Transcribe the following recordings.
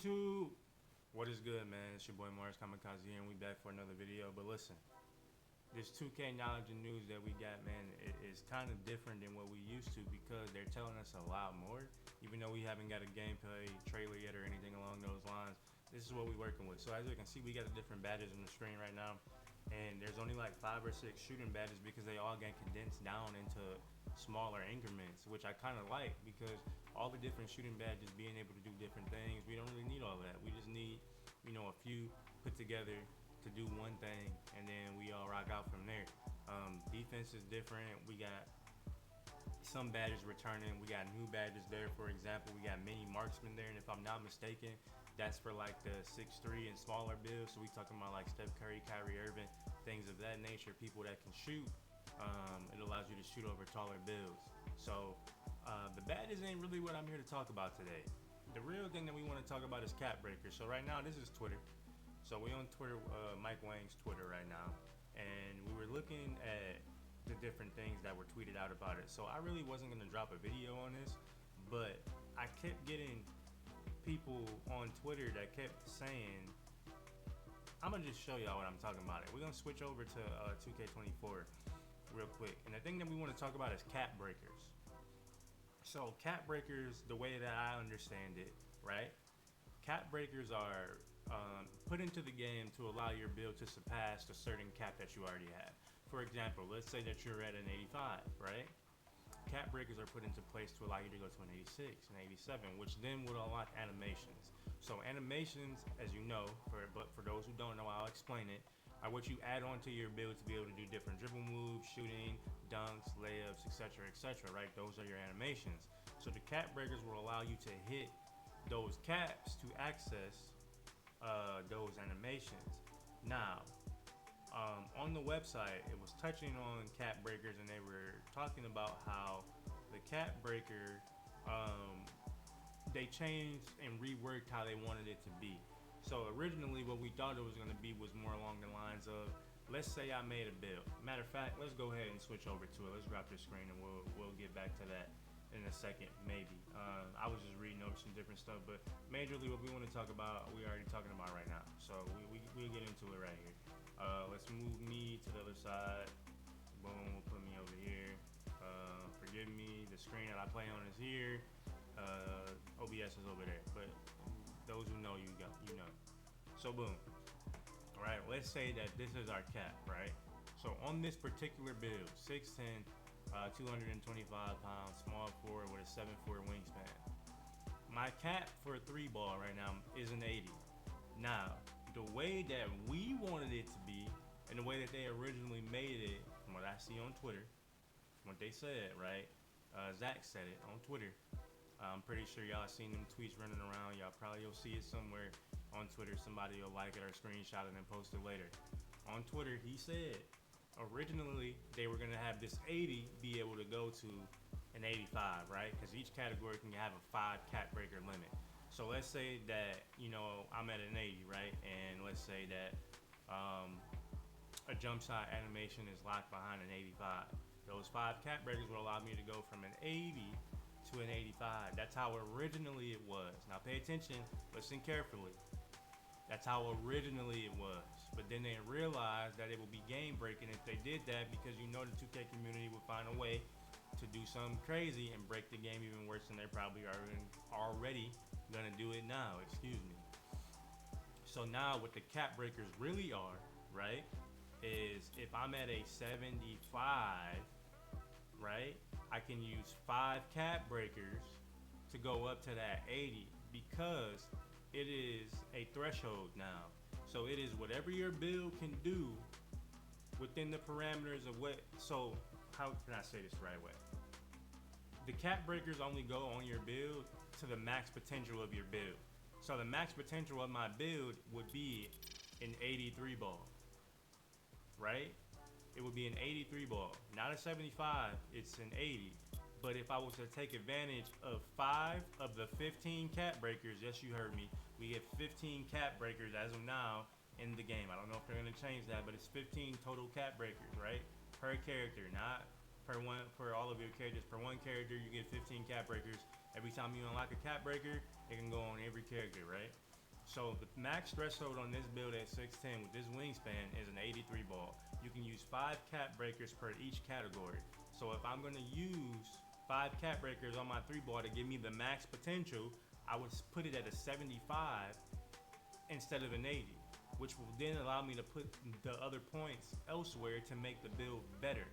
YouTube, what is good, man? It's your boy Mars Kamikaze here, and we back for another video. But listen, this 2K knowledge and news that we got, man, is kind of different than what we used to because they're telling us a lot more. Even though we haven't got a gameplay trailer yet or anything along those lines, this is what we're working with. So as you can see, we got the different badges on the screen right now, and there's only like 5 or 6 shooting badges because they all get condensed down into smaller increments, which I kind of like because all the different shooting badges being able to do different things, we don't really need all that. We just need, a few put together to do one thing, and then we all rock out from there. Defense is different. We got some badges returning. We got new badges there. For example, we got mini marksman there, and if I'm not mistaken, that's for like the 6'3" and smaller builds. So we talking about like Steph Curry, Kyrie Irving, things of that nature, people that can shoot. It allows you to shoot over taller builds. So the badges ain't really what I'm here to talk about today. The real thing that we want to talk about is cap breakers. So right now, this is Twitter. So we on Twitter, Mike Wang's Twitter right now, and we were looking at the different things that were tweeted out about it. So I really wasn't gonna drop a video on this, but I kept getting people on Twitter that kept saying, I'm gonna just show y'all what I'm talking about. We're gonna switch over to 2K24 real quick. And the thing that we want to talk about is cap breakers. So cap breakers, the way that I understand it, right? Cap breakers are put into the game to allow your build to surpass a certain cap that you already have. For example, let's say that you're at an 85, right? Cap breakers are put into place to allow you to go to an 86, an 87, which then would unlock animations. So animations, as you know, but for those who don't know, I'll explain it, are what you add on to your build to be able to do different dribble moves, shooting, dunks, layups, etc., right? Those are your animations. So the cap breakers will allow you to hit those caps to access those animations. Now, on the website, it was touching on cap breakers, and they were talking about how the cap breaker, they changed and reworked how they wanted it to be. So originally what we thought it was going to be was more along the lines of, let's say I made a build. Matter of fact, let's go ahead and switch over to it. Let's drop this screen and we'll get back to that in a second, maybe. I was just reading over some different stuff, but majorly what we want to talk about, we're already talking about right now. So we'll get into it right here. Let's move me to the other side. Boom, we'll put me over here. Forgive me, the screen that I play on is here. OBS is over there, but those who know, you know. So boom. All right, let's say that this is our cap, right? So on this particular build, 6'10", 225 pounds, small forward with a 7'4" wingspan. My cap for a 3-ball right now is an 80. Now, the way that we wanted it to be, and the way that they originally made it, from what I see on Twitter, from what they said, right? Zach said it on Twitter. I'm pretty sure y'all seen them tweets running around. Y'all probably will see it somewhere on Twitter. Somebody will like it or screenshot it and post it later. On Twitter, he said originally they were gonna have this 80 be able to go to an 85, right? Because each category can have a 5 cap breaker limit. So let's say that, I'm at an 80, right? And let's say that a jump shot animation is locked behind an 85. Those 5 cap breakers will allow me to go from an 80 to an 85. That's how originally it was. Now pay attention, listen carefully. That's how originally it was. But then they realized that it would be game breaking if they did that, because the 2K community would find a way to do something crazy and break the game even worse than they probably are already gonna do it now, excuse me. So now what the cap breakers really are, right, is if I'm at a 75, right, I can use 5 cap breakers to go up to that 80 because it is a threshold now. So it is whatever your build can do within the parameters of what, so how can I say this the right way? The cap breakers only go on your build to the max potential of your build. So the max potential of my build would be an 83 ball, right? It would be an 83 ball, not a 75, it's an 80. But if I was to take advantage of 5 of the 15 cap breakers, yes, you heard me, we get 15 cap breakers as of now in the game. I don't know if they're gonna change that, but it's 15 total cap breakers, right? Per character, not per one, for all of your characters. Per one character, you get 15 cap breakers. Every time you unlock a cap breaker, it can go on every character, right? So the max threshold on this build at 6'10 with this wingspan is an 83 ball. You can use 5 cap breakers per each category. So if I'm gonna use 5 cap breakers on my 3 ball to give me the max potential, I would put it at a 75 instead of an 80, which will then allow me to put the other points elsewhere to make the build better.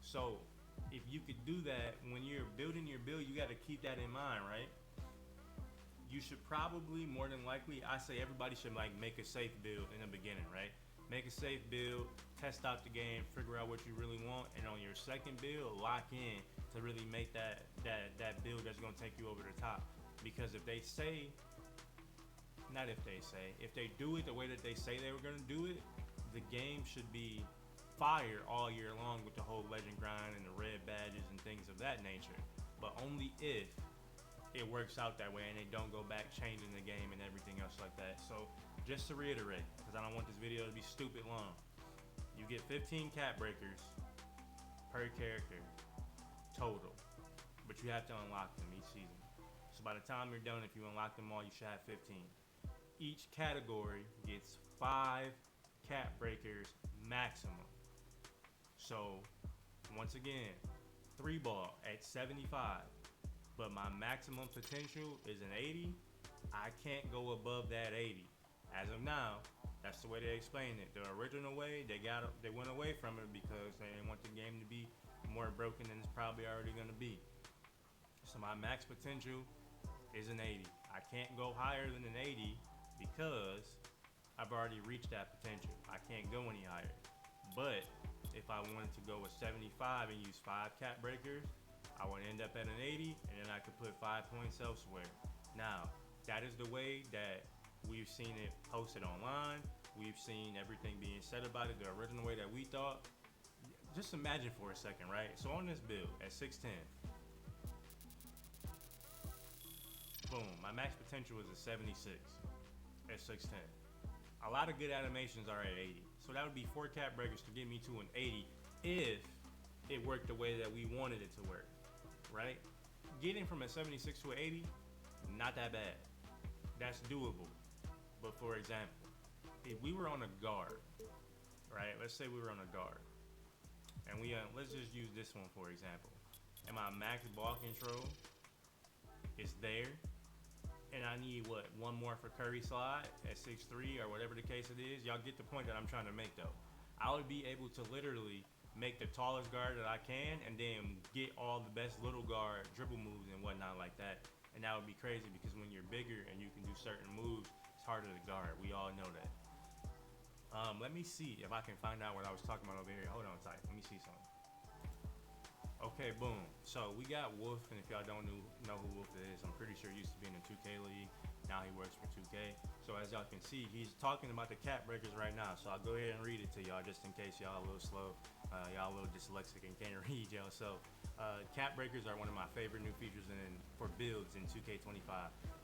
So if you could do that when you're building your build, you got to keep that in mind, right? You should probably, more than likely, I say everybody should like make a safe build in the beginning, right? Make a safe build, test out the game, figure out what you really want, and on your second build, lock in to really make that build that's gonna take you over the top. Because if they say, not if they say, if they do it the way that they say they were gonna do it, the game should be fire all year long with the whole legend grind and the red badges and things of that nature. But only if it works out that way and they don't go back changing the game and everything else like that. So just to reiterate, because I don't want this video to be stupid long, you get 15 cap breakers per character total, but you have to unlock them each season. So by the time you're done, if you unlock them all, you should have 15. Each category gets 5 cap breakers maximum. So once again, 3 ball at 75, but my maximum potential is an 80. I can't go above that 80. As of now, that's the way they explain it. The original way, they went away from it because they didn't want the game to be more broken than it's probably already gonna be. So my max potential is an 80. I can't go higher than an 80 because I've already reached that potential. I can't go any higher. But if I wanted to go with 75 and use 5 cap breakers, I would end up at an 80, and then I could put 5 points elsewhere. Now, that is the way that we've seen it posted online. We've seen everything being said about it the original way that we thought. Just imagine for a second, right? So on this build at 6'10", boom, my max potential is a 76 at 6'10". A lot of good animations are at 80. So that would be 4 cap breakers to get me to an 80 if it worked the way that we wanted it to work, right? Getting from a 76 to an 80, not that bad. That's doable. But for example, if we were on a guard, right? Let's say we were on a guard. And let's just use this one for example. And my max ball control is there. And I need one more for Curry slide at 6'3" or whatever the case it is. Y'all get the point that I'm trying to make though. I would be able to literally make the tallest guard that I can and then get all the best little guard dribble moves and whatnot like that. And that would be crazy because when you're bigger and you can do certain moves, it's harder to guard. We all know that. Let me see if I can find out what I was talking about over here. Hold on tight. Let me see something. Okay, boom. So we got Wolf, and if y'all don't know who Wolf is, I'm pretty sure he used to be in the 2K league. Now he works for 2K. So as y'all can see, he's talking about the cap breakers right now. So I'll go ahead and read it to y'all just in case y'all a little slow. Y'all a little dyslexic and can't read y'all. So cap breakers are one of my favorite new features for builds in 2K25.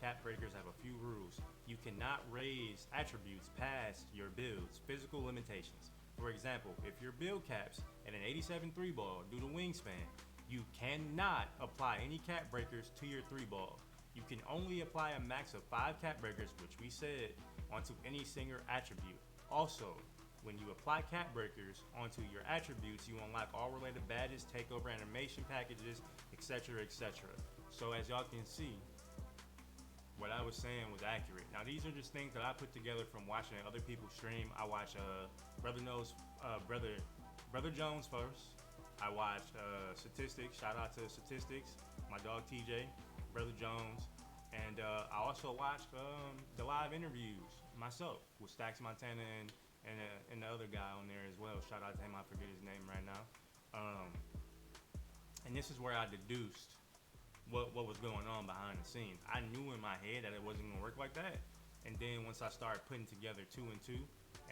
Cap breakers have a few rules. You cannot raise attributes past your build's physical limitations. For example, if your build caps at an 87 3 ball due to wingspan, you cannot apply any cap breakers to your 3 ball. You can only apply a max of 5 cap breakers, which we said, onto any single attribute. Also, when you apply cap breakers onto your attributes, you unlock all related badges, takeover animation packages, etc., etc. So as y'all can see, what I was saying was accurate. Now these are just things that I put together from watching other people stream. I watch Brother Jones first. I watched Statistics. Shout out to Statistics. My dog TJ, Brother Jones, and I also watched the live interviews myself with Stacks Montana and the other guy on there as well. Shout out to him. I forget his name right now. And this is where I deduced what was going on behind the scenes. I knew in my head that it wasn't gonna work like that, and then once I started putting together 2 and 2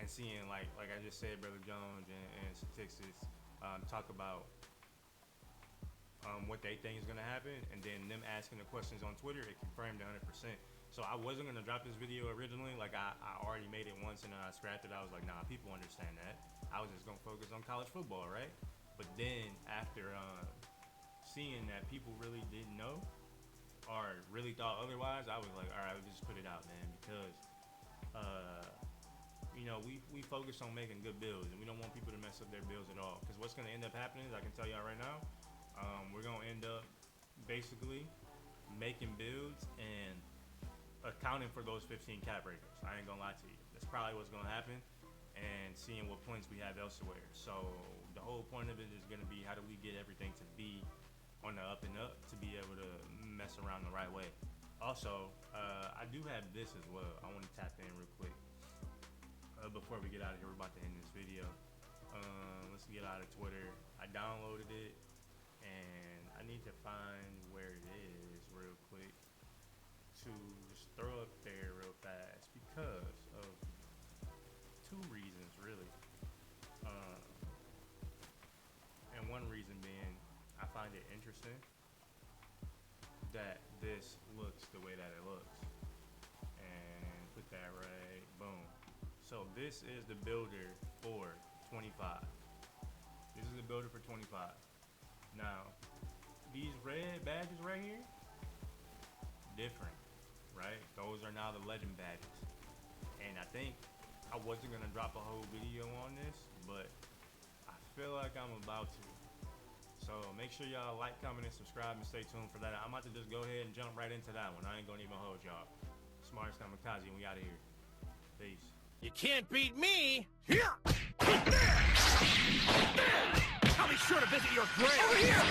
and seeing like I just said, Brother Jones and Statistics talk about what they think is gonna happen, and then them asking the questions on Twitter, it confirmed 100%. So I wasn't gonna drop this video originally. Like I already made it once and then I scrapped it. I was like, nah, people understand that. I was just gonna focus on college football, right? But then after seeing that people really didn't know or really thought otherwise, I was like, all right, I'll just put it out, man, because you know, we focus on making good builds, and we don't want people to mess up their builds at all. Because what's going to end up happening is, I can tell y'all right now, we're going to end up basically making builds and accounting for those 15 cap breakers. I ain't going to lie to you. That's probably what's going to happen, and seeing what points we have elsewhere. So the whole point of it is going to be, how do we get everything to be on the up and up to be able to mess around the right way. Also, I do have this as well. I want to tap in real quick. Before we get out of here, we're about to end this video. Let's get out of Twitter. I downloaded it, and I need to find where it is real quick to just throw up there real fast, because of two reasons really. And one reason being, I find it interesting that this looks the way that it looks. And put that right, boom. So this is the builder for 25. This is the builder for 25. Now, these red badges right here, different, right? Those are now the legend badges. And I think I wasn't gonna drop a whole video on this, but I feel like I'm about to. So make sure y'all like, comment, and subscribe, and stay tuned for that. I'm about to just go ahead and jump right into that one. I ain't gonna even hold y'all. Smartest Kamikaze, and we out of here. Peace. You can't beat me! Here! I'll be sure to visit your grave! Over here!